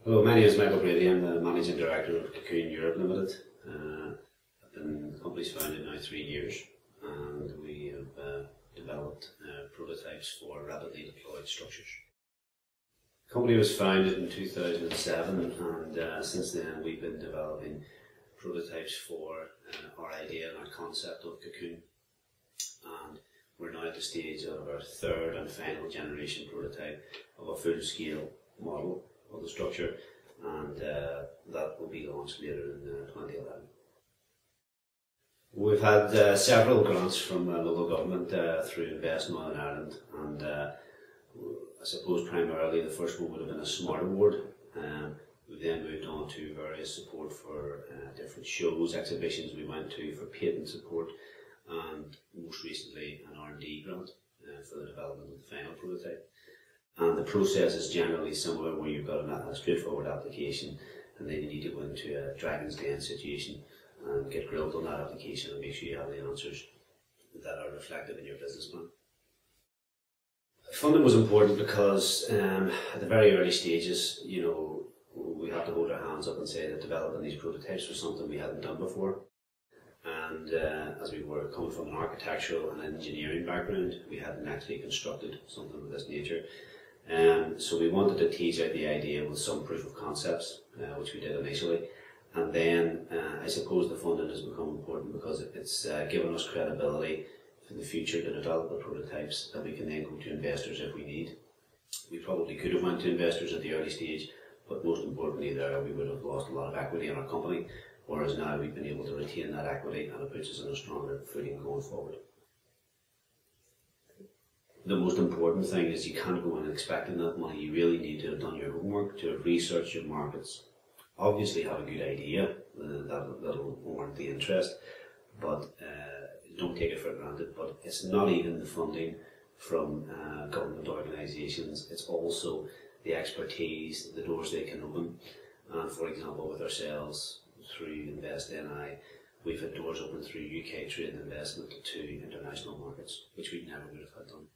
Hello, my name is Brady. I'm the Managing Director of Cocoon Europe Limited. The company's founded now 3 years, and we have developed prototypes for rapidly deployed structures. The company was founded in 2007, and since then we've been developing prototypes for our idea and our concept of Cocoon. And we're now at the stage of our third and final generation prototype of a full-scale model of the structure, and that will be launched later in 2011. We've had several grants from local government through Invest Northern Ireland, and I suppose primarily the first one would have been a SMART award. We then moved on to various support for different shows, exhibitions we went to, for patent support, and most recently an R&D grant for the development of the final prototype. And the process is generally similar, where you've got a straightforward application, and then you need to go into a Dragon's Den situation and get grilled on that application and make sure you have the answers that are reflected in your business plan. Funding was important because at the very early stages, we had to hold our hands up and say that developing these prototypes was something we hadn't done before. And as we were coming from an architectural and engineering background, we hadn't actually constructed something of this nature. So we wanted to tease out the idea with some proof of concepts, which we did initially. And then I suppose the funding has become important because it's given us credibility for the future to develop the prototypes that we can then go to investors if we need. We probably could have went to investors at the early stage, but most importantly there we would have lost a lot of equity in our company, whereas now we've been able to retain that equity, and it puts us in a stronger footing going forward. The most important thing is you can't go in expecting that money. You really need to have done your homework, to have researched your markets, obviously have a good idea that'll warrant the interest, but don't take it for granted. But it's not even the funding from government organisations, it's also the expertise, the doors they can open. And for example, with ourselves, through Invest NI, we've had doors open through UK trade and investment to international markets, which we never would have had done.